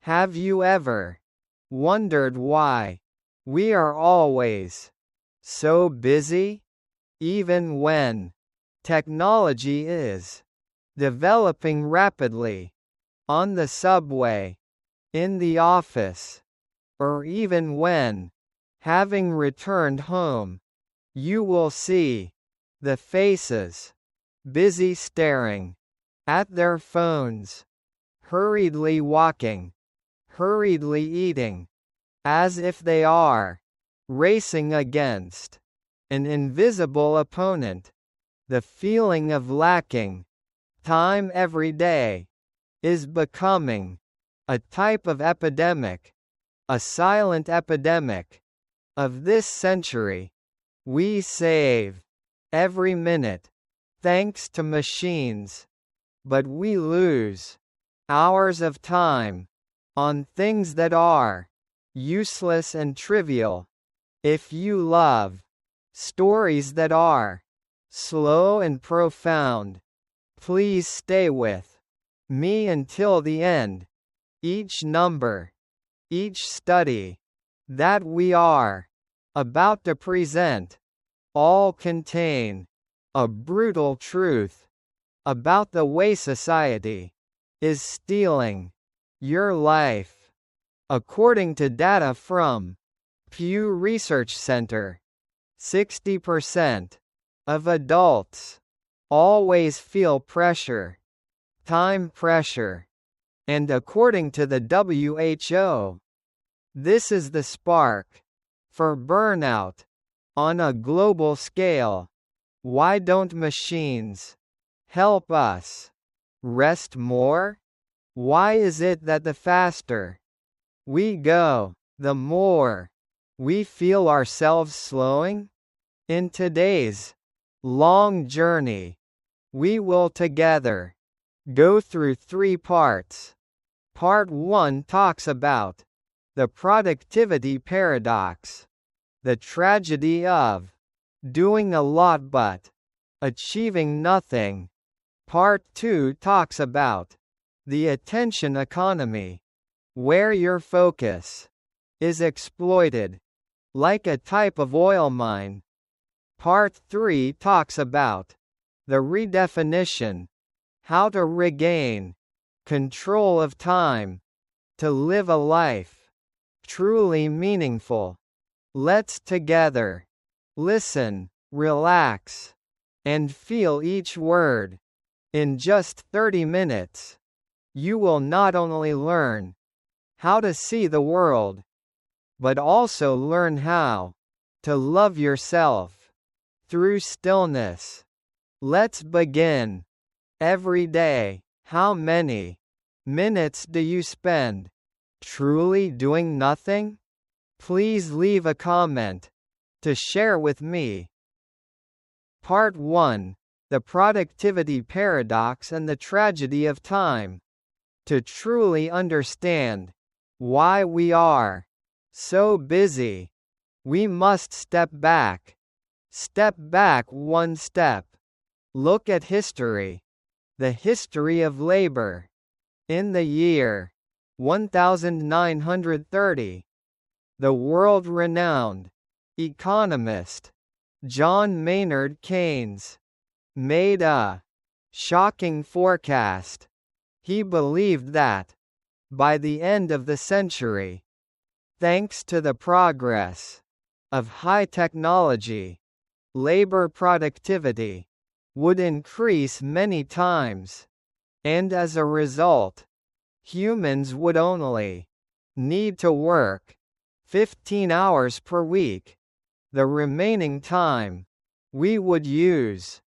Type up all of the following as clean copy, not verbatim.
Have you ever wondered why we are always so busy, even when technology is developing rapidly? On the subway, in the office, or even when having returned home, you will see the faces busy staring at their phones, hurriedly walking, hurriedly eating, as if they are racing against an invisible opponent. The feeling of lacking time every day is becoming a type of epidemic, a silent epidemic of this century. We save every minute thanks to machines, but we lose hours of time on things that are useless and trivial. If you love stories that are slow and profound, please stay with me until the end. Each number, each study that we are about to present, all contain a brutal truth about the way society is stealing your life. According to data from Pew Research Center, 60% of adults always feel pressure, time pressure, and according to the WHO, this is the spark for burnout on a global scale. Why don't machines help us rest more? Why is it that the faster we go, the more we feel ourselves slowing? In today's long journey, we will together go through 3 parts. Part 1 talks about the productivity paradox, the tragedy of doing a lot but achieving nothing. Part 2 talks about the attention economy, where your focus is exploited like a type of oil mine. Part 3 talks about the redefinition, how to regain control of time, to live a life truly meaningful. Let's together listen, relax, and feel each word. In just 30 minutes, you will not only learn how to see the world, but also learn how to love yourself through stillness. Let's begin. Every day, how many minutes do you spend truly doing nothing? Please leave a comment to share with me. Part 1: The Productivity Paradox and the Tragedy of Time. To truly understand why we are so busy, we must step back. Step back one step. Look at history. The history of labor. In the year 1930, the world-renowned economist John Maynard Keynes made a shocking forecast. He believed that by the end of the century, thanks to the progress of high technology, labor productivity would increase many times, and as a result, humans would only need to work 15 hours per week. The remaining time we would use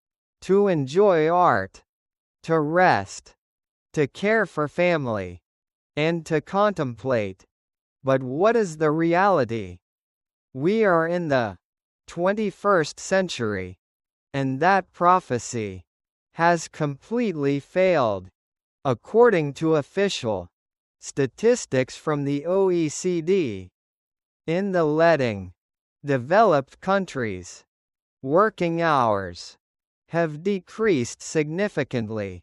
to enjoy art, to rest, to care for family, and to contemplate. But what is the reality? We are in the 21st century, and that prophecy has completely failed. According to official statistics from the OECD, in the leading developed countries, working hours have decreased significantly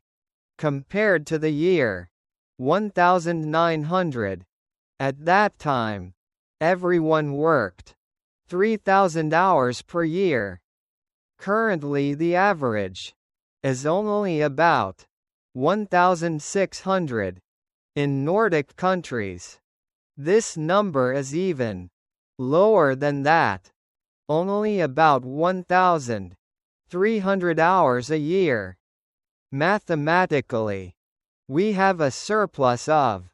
compared to the year 1,900. At that time, everyone worked 3,000 hours per year. Currently the average is only about 1,600. In Nordic countries, this number is even lower than that, only about 1,300 hours a year. Mathematically, we have a surplus of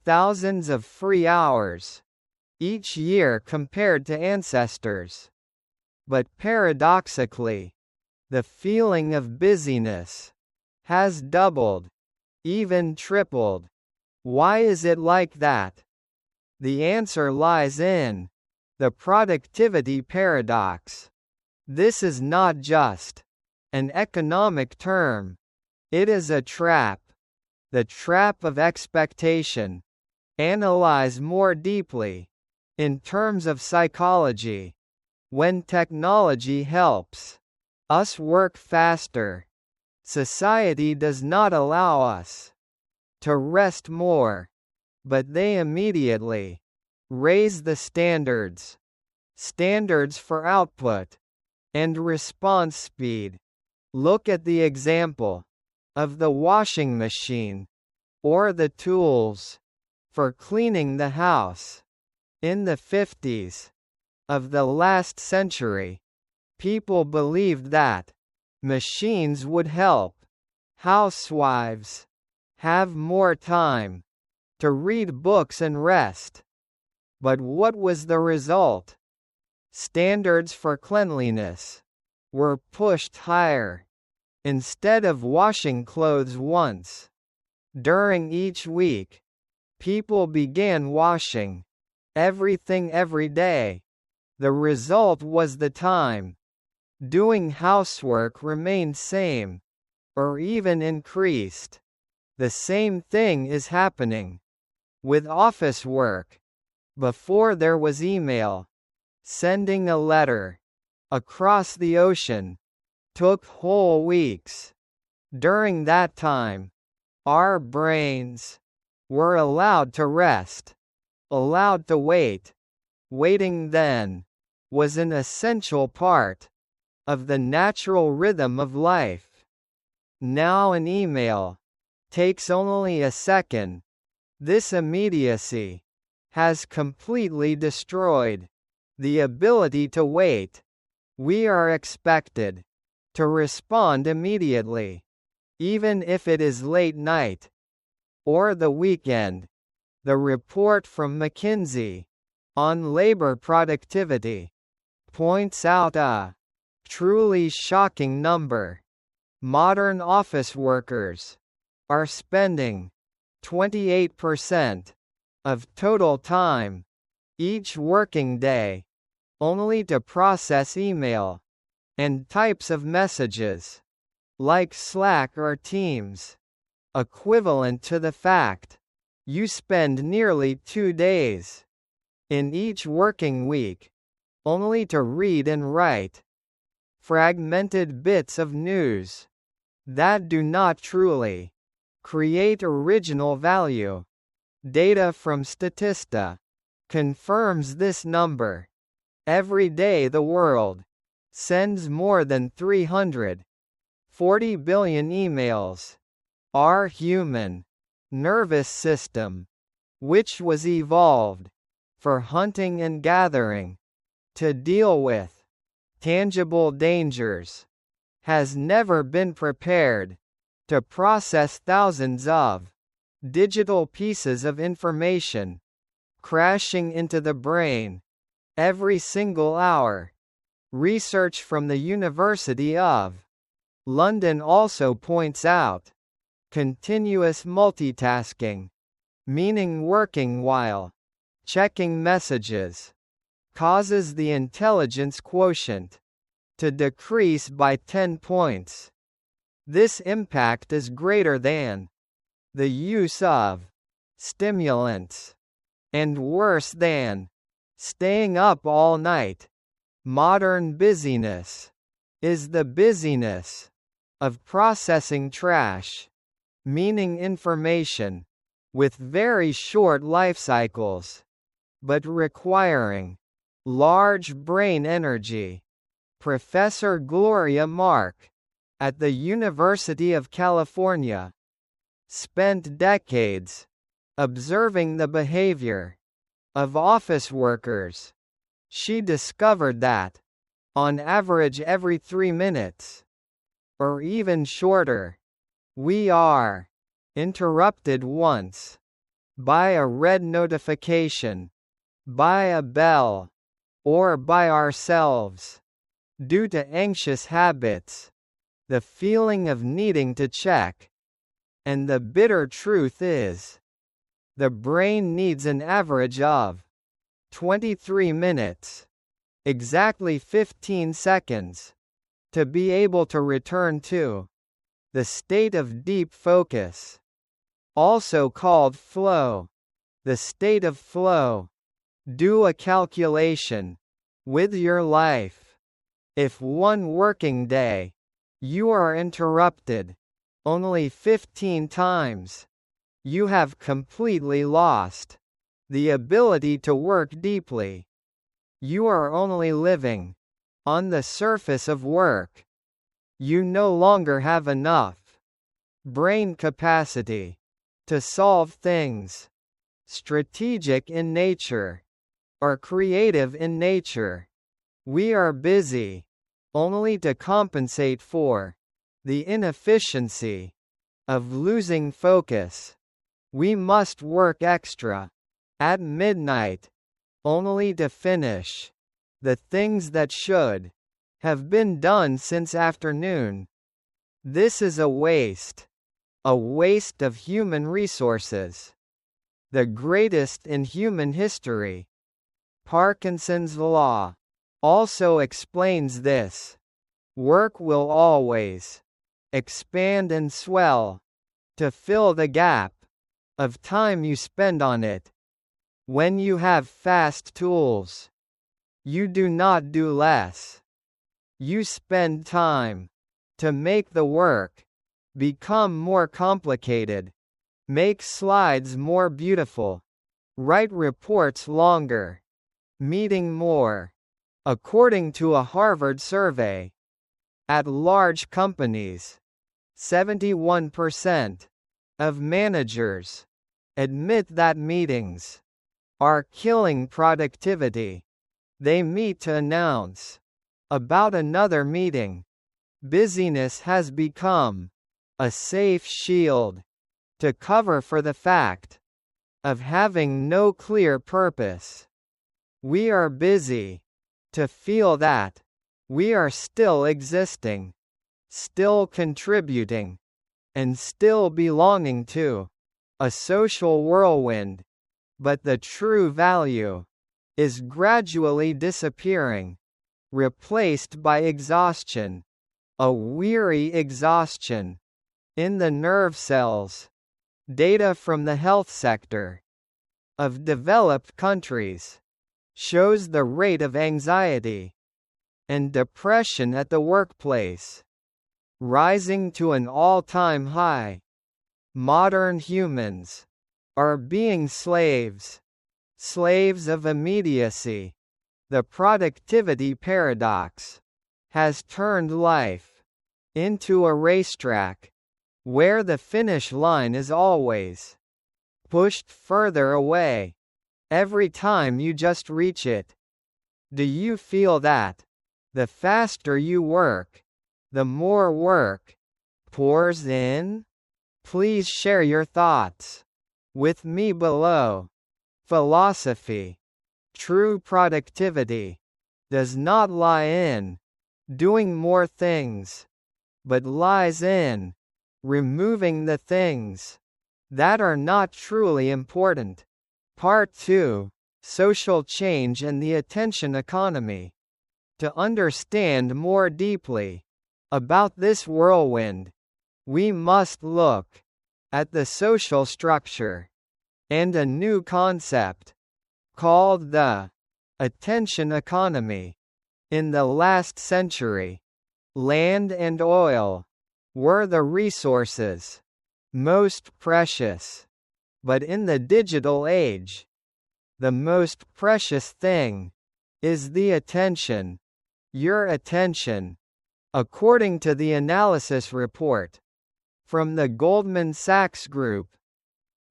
thousands of free hours each year compared to ancestors. But paradoxically, the feeling of busyness has doubled, even tripled. Why is it like that? The answer lies in the productivity paradox. This is not just an economic term. It is a trap. The trap of expectation. Analyze more deeply. In terms of psychology, when technology helps us work faster, society does not allow us to rest more, but they immediately raise the standards for output and response speed. Look at the example of the washing machine or the tools for cleaning the house. In the 50s of the last century, people believed that machines would help housewives have more time to read books and rest. But what was the result? Standards for cleanliness were pushed higher. Instead of washing clothes once during each week, people began washing everything every day. The result was the time doing housework remained same, or even increased. The same thing is happening with office work. Before there was email, sending a letter across the ocean took whole weeks. During that time, our brains were allowed to rest, allowed to wait. Waiting then was an essential part of the natural rhythm of life. Now an email takes only a second. This immediacy has completely destroyed the ability to wait. We are expected to respond immediately, even if it is late night or the weekend. The report from McKinsey on labor productivity points out a truly shocking number. Modern office workers are spending 28% of total time each working day only to process email and types of messages like Slack or Teams, equivalent to the fact you spend nearly 2 days in each working week only to read and write fragmented bits of news that do not truly create original value. Data from Statista confirms this number. Every day the world sends more than 340 billion emails. Our human nervous system, which was evolved for hunting and gathering to deal with tangible dangers, has never been prepared to process thousands of digital pieces of information crashing into the brain every single hour. Research from the University of London also points out continuous multitasking, meaning working while checking messages, causes the intelligence quotient to decrease by 10 points. This impact is greater than the use of stimulants, and worse than staying up all night. Modern busyness is the busyness of processing trash, meaning information with very short life cycles, but requiring large brain energy. Professor Gloria Mark, at the University of California, spent decades observing the behavior of office workers. She discovered that, on average every 3 minutes, or even shorter, we are interrupted once by a red notification, by a bell, or by ourselves. Due to anxious habits, the feeling of needing to check. And the bitter truth is, the brain needs an average of 23 minutes, exactly 15 seconds, to be able to return to the state of deep focus, also called flow. The state of flow. Do a calculation with your life. If one working day, you are interrupted only 15 times, you have completely lost the ability to work deeply. You are only living on the surface of work. You no longer have enough brain capacity to solve things strategic in nature or creative in nature. We are busy only to compensate for the inefficiency of losing focus. We must work extra at midnight only to finish the things that should have been done since afternoon. This is a waste of human resources, the greatest in human history. Parkinson's law also explains this. Work will always expand and swell to fill the gap of time you spend on it. When you have fast tools, you do not do less. You spend time to make the work become more complicated, make slides more beautiful, write reports longer, meeting more. According to a Harvard survey, at large companies, 71% of managers admit that meetings are killing productivity. They meet to announce about another meeting. Busyness has become a safe shield to cover for the fact of having no clear purpose. We are busy to feel that we are still existing, still contributing, and still belonging to a social whirlwind. But the true value is gradually disappearing, replaced by exhaustion, a weary exhaustion in the nerve cells. Data from the health sector of developed countries shows the rate of anxiety and depression at the workplace rising to an all-time high. Modern humans are being slaves of immediacy. The productivity paradox has turned life into a racetrack where the finish line is always pushed further away every time you just reach it. Do you feel that the faster you work, the more work pours in? Please share your thoughts with me below. Philosophy. True productivity does not lie in doing more things, but lies in removing the things that are not truly important. Part 2. Social change and the attention economy. To understand more deeply about this whirlwind, we must look at the social structure and a new concept called the attention economy. In the last century, land and oil were the resources most precious. But in the digital age, the most precious thing is the attention. Your attention. According to the analysis report from the Goldman Sachs Group,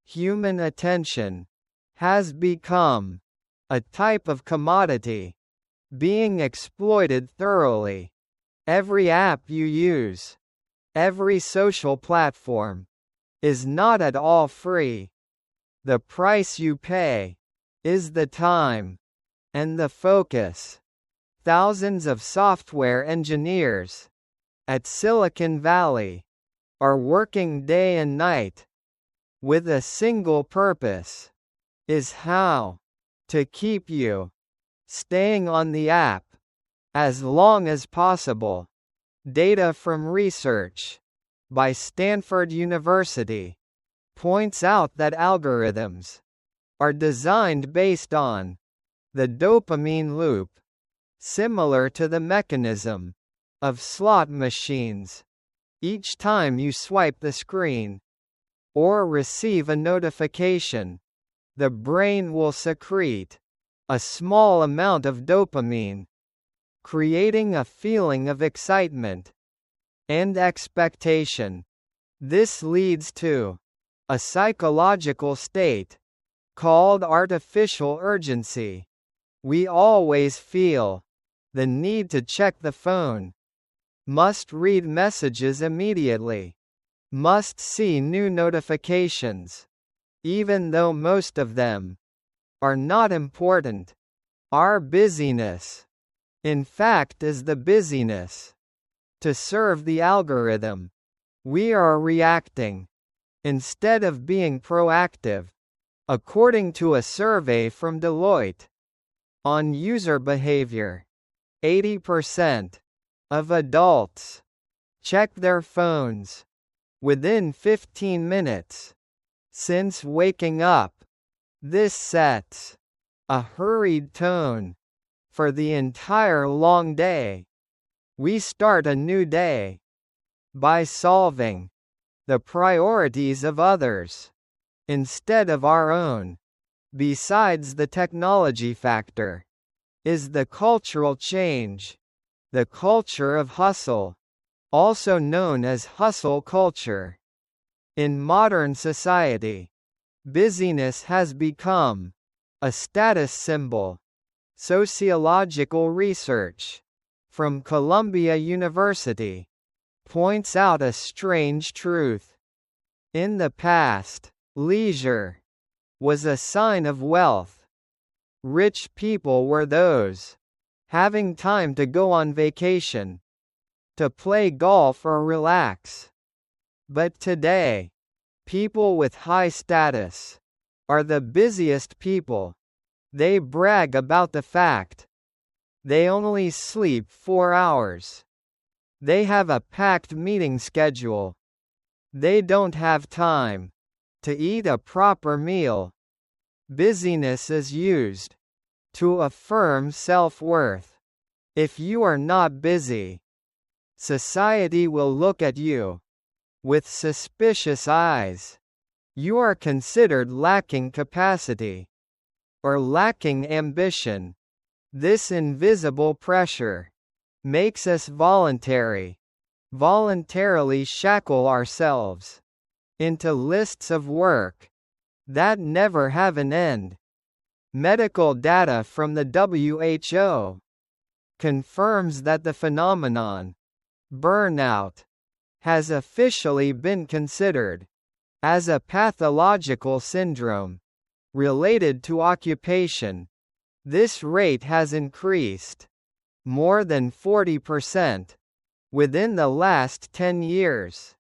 human attention has become a type of commodity being exploited thoroughly. Every app you use, every social platform, is not at all free. The price you pay is the time and the focus. Thousands of software engineers at Silicon Valley are working day and night with a single purpose, is how to keep you staying on the app as long as possible. Data from research by Stanford University points out that algorithms are designed based on the dopamine loop, similar to the mechanism of slot machines. Each time you swipe the screen or receive a notification, the brain will secrete a small amount of dopamine, creating a feeling of excitement and expectation. This leads to a psychological state called artificial urgency. We always feel the need to check the phone, must read messages immediately, must see new notifications, even though most of them are not important. Our busyness, in fact, is the busyness to serve the algorithm. We are reacting instead of being proactive, according to a survey from Deloitte on user behavior. 80% of adults check their phones within 15 minutes since waking up. This sets a hurried tone for the entire long day. We start a new day by solving the priorities of others instead of our own. Besides the technology factor, is the cultural change. The culture of hustle, also known as hustle culture. In modern society, busyness has become a status symbol. Sociological research from Columbia University points out a strange truth. In the past, leisure was a sign of wealth. Rich people were those having time to go on vacation, to play golf or relax. But today, people with high status are the busiest people. They brag about the fact they only sleep 4 hours. They have a packed meeting schedule. They don't have time to eat a proper meal. Busyness is used to affirm self-worth. If you are not busy, society will look at you with suspicious eyes. You are considered lacking capacity or lacking ambition. This invisible pressure makes us voluntarily shackle ourselves into lists of work that never have an end. Medical data from the WHO confirms that the phenomenon, burnout, has officially been considered as a pathological syndrome related to occupation. This rate has increased more than 40% within the last 10 years.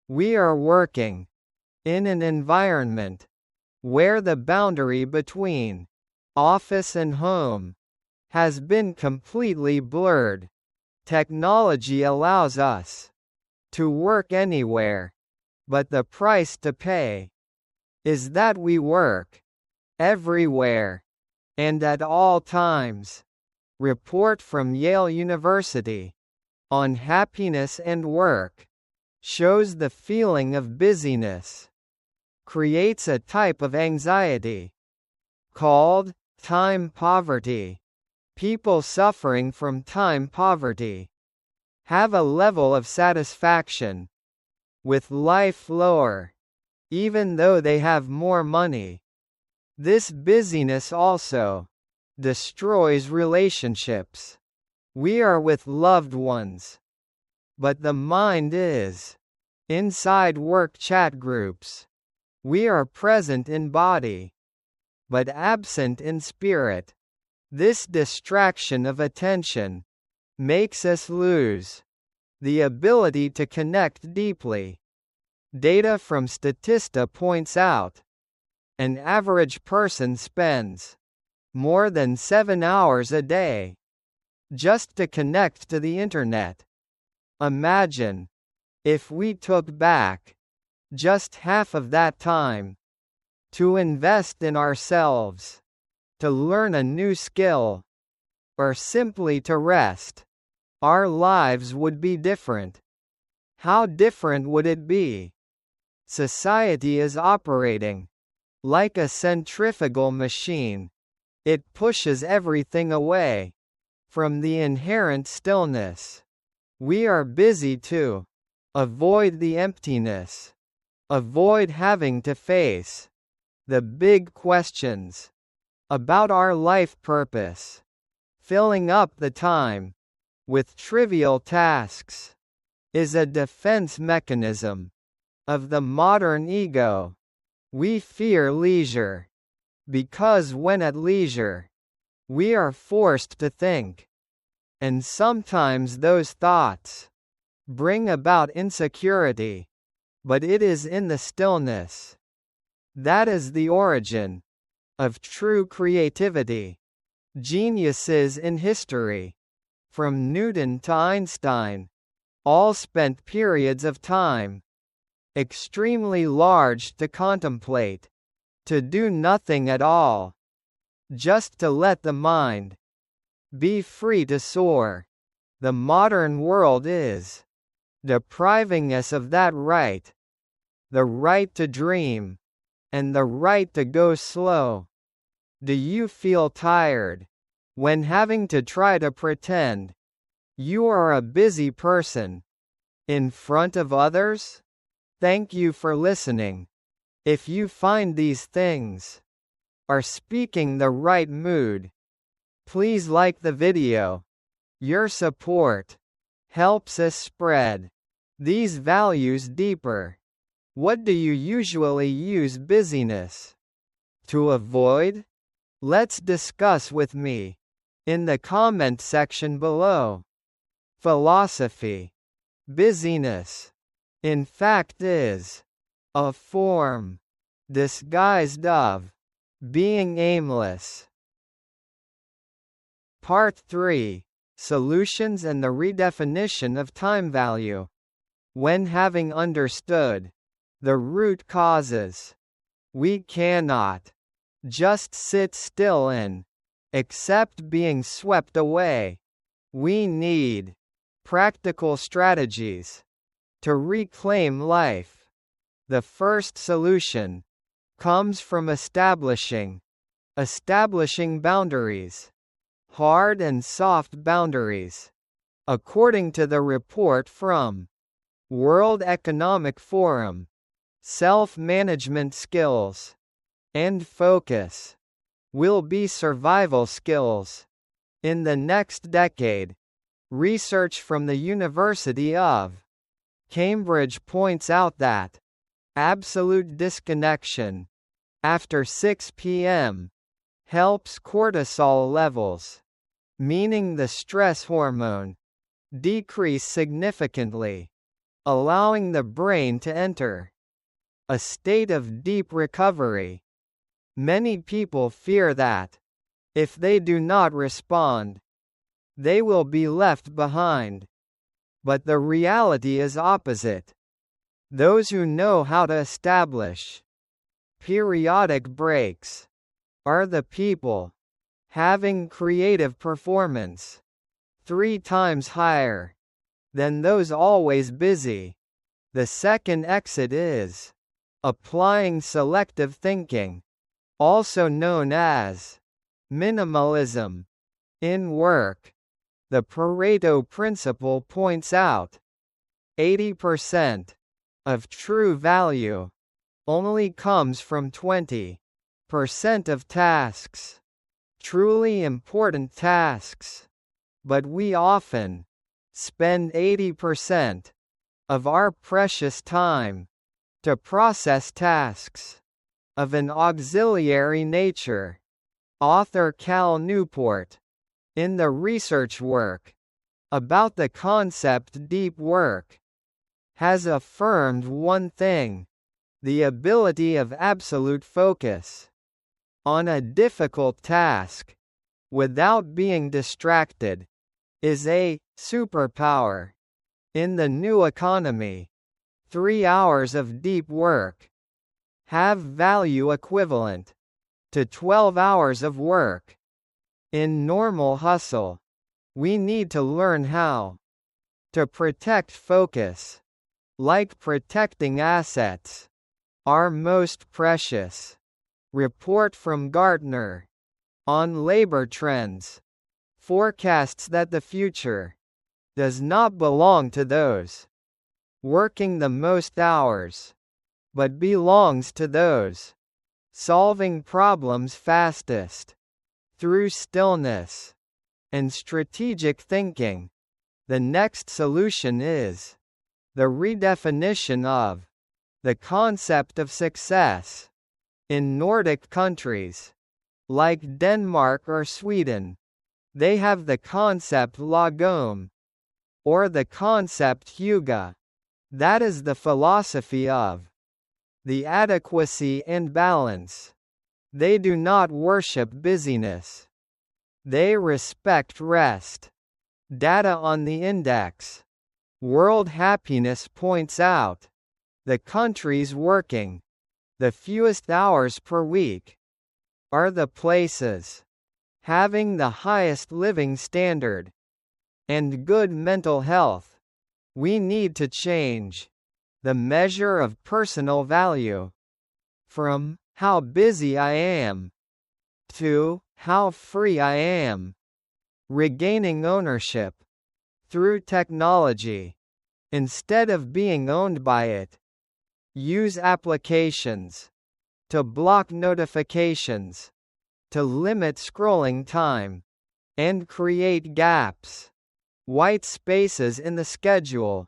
We are working in an environment where the boundary between office and home has been completely blurred. Technology allows us to work anywhere, but the price to pay is that we work everywhere and at all times. Report from Yale University on happiness and work shows the feeling of busyness creates a type of anxiety called time poverty. People suffering from time poverty have a level of satisfaction with life lower, even though they have more money. This busyness also destroys relationships. We are with loved ones, but the mind is inside work chat groups. We are present in body, but absent in spirit. This distraction of attention makes us lose the ability to connect deeply. Data from Statista points out an average person spends more than 7 hours a day just to connect to the internet. Imagine if we took back just half of that time to invest in ourselves, to learn a new skill, or simply to rest. Our lives would be different. How different would it be? Society is operating like a centrifugal machine. It pushes everything away from the inherent stillness. We are busy to avoid the emptiness, avoid having to face the big questions about our life purpose. Filling up the time with trivial tasks is a defense mechanism of the modern ego. We fear leisure because when at leisure, we are forced to think. And sometimes those thoughts bring about insecurity, but it is in the stillness that is the origin of true creativity. Geniuses in history, from Newton to Einstein, all spent periods of time extremely large to contemplate, to do nothing at all, just to let the mind be free to soar. The modern world is depriving us of that right, the right to dream, and the right to go slow. Do you feel tired when having to try to pretend you are a busy person in front of others? Thank you for listening. If you find these things are speaking the right mood, please like the video. Your support helps us spread these values deeper. What do you usually use busyness to avoid? Let's discuss with me in the comment section below. Philosophy. Busyness, in fact, is a form disguised of being aimless. Part 3. Solutions and the redefinition of time value. When having understood the root causes, we cannot just sit still and accept being swept away. We need practical strategies to reclaim life. The first solution comes from establishing boundaries, hard and soft boundaries. According to the report from World Economic Forum, self-management skills and focus will be survival skills in the next decade. Research from the University of Cambridge points out that absolute disconnection after 6 p.m. helps cortisol levels, meaning the stress hormone, decrease significantly, allowing the brain to enter a state of deep recovery. Many people fear that if they do not respond, they will be left behind. But the reality is opposite. Those who know how to establish periodic breaks are the people having creative performance 3 times higher than those always busy. The second exit is applying selective thinking, also known as minimalism, in work. The Pareto principle points out 80% of true value only comes from 20% of tasks, truly important tasks. But we often spend 80% of our precious time to process tasks of an auxiliary nature. Author Cal Newport, in the research work about the concept deep work, has affirmed one thing: the ability of absolute focus on a difficult task without being distracted is a superpower. In the new economy, 3 hours of deep work have value equivalent to 12 hours of work. In normal hustle, we need to learn how to protect focus, like protecting assets, our most precious. Report from Gartner on labor trends forecasts that the future does not belong to those working the most hours, but belongs to those solving problems fastest. Through stillness and strategic thinking, the next solution is the redefinition of the concept of success. In Nordic countries, like Denmark or Sweden, they have the concept lagom, or the concept hygge. That is the philosophy of the adequacy and balance. They do not worship busyness. They respect rest. Data on the index World Happiness points out the countries working the fewest hours per week are the places having the highest living standard and good mental health. We need to change the measure of personal value from how busy I am to how free I am. Regaining ownership through technology instead of being owned by it. Use applications to block notifications, to limit scrolling time, and create gaps. White spaces in the schedule.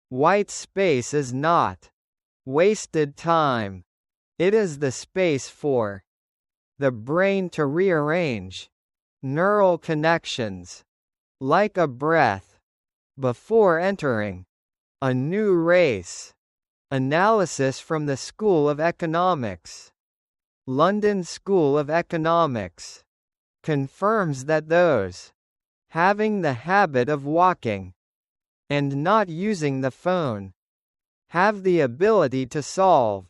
White space is not wasted time. It is the space for the brain to rearrange neural connections, like a breath, before entering a new race. Analysis from the School of Economics. London School of Economics confirms that those having the habit of walking and not using the phone have the ability to solve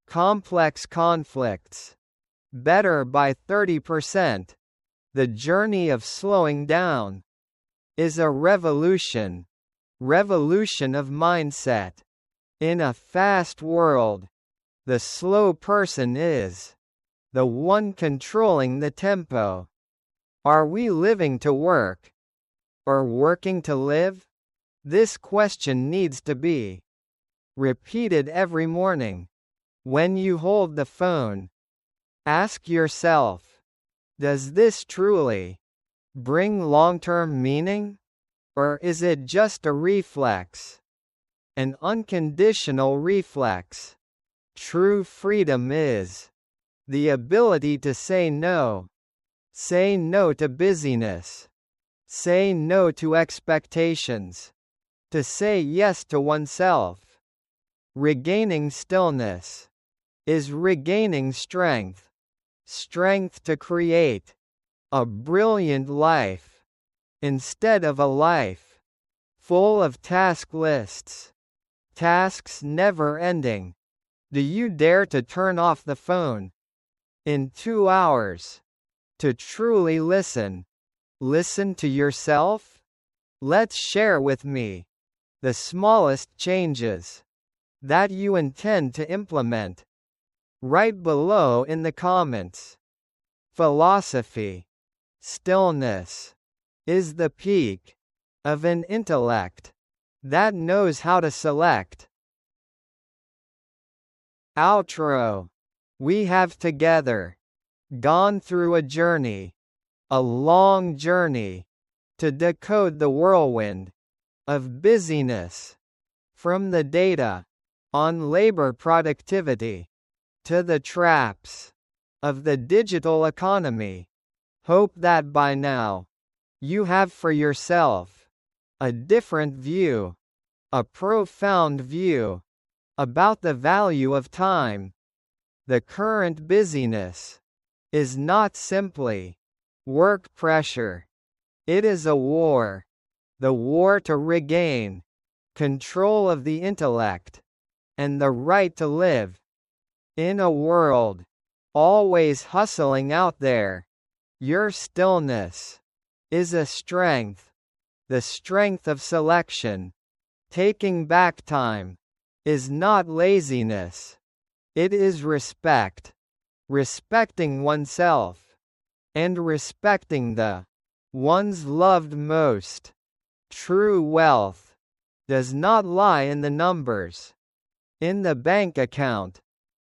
complex conflicts better by 30%. The journey of slowing down is a revolution of mindset. In a fast world, the slow person is the one controlling the tempo. Are we living to work, or working to live? This question needs to be repeated every morning. When you hold the phone, ask yourself, does this truly bring long-term meaning? Or is it just a reflex? An unconditional reflex. True freedom is the ability to say no. Say no to busyness. Say no to expectations. To say yes to oneself. Regaining stillness is regaining strength. Strength to create a brilliant life instead of a life full of task lists. Tasks never ending. Do you dare to turn off the phone in 2 hours to truly listen? Listen to yourself? Let's share with me the smallest changes that you intend to implement. Write below in the comments. Philosophy. Stillness is the peak of an intellect that knows how to select. Outro. We have together gone through a journey, a long journey, to decode the whirlwind of busyness, from the data on labor productivity to the traps of the digital economy. Hope that by now you have for yourself a different view, a profound view, about the value of time. The current busyness is not simply work pressure. It is a war. The war to regain control of the intellect and the right to live in a world always hustling out there. Your stillness is a strength, the strength of selection. Taking back time is not laziness. It is respect. Respecting oneself and respecting the ones loved most. True wealth does not lie in the numbers in the bank account.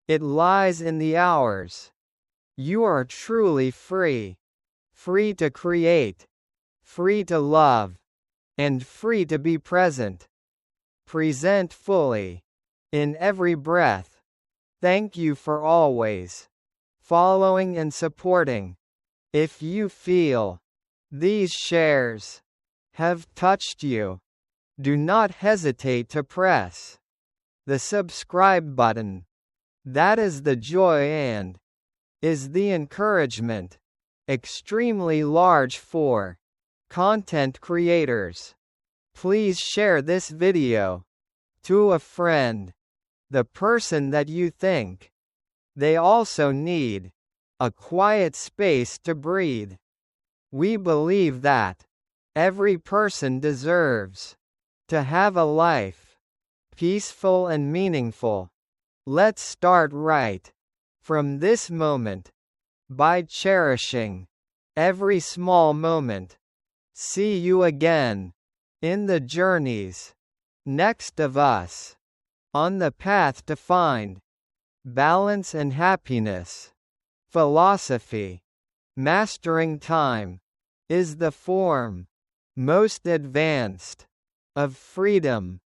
It lies in the hours. You are truly free. Free to create, free to love, and free to be present. Present fully in every breath. Thank you for always following and supporting. If you feel these shares have touched you, do not hesitate to press the subscribe button. That is the joy and is the encouragement extremely large for content creators. Please share this video to a friend, the person that you think they also need a quiet space to breathe. We believe that every person deserves to have a life peaceful and meaningful. Let's start right from this moment by cherishing every small moment. See you again in the journeys next of us on the path to find balance and happiness. Philosophy. Mastering time is the form most advanced of freedom.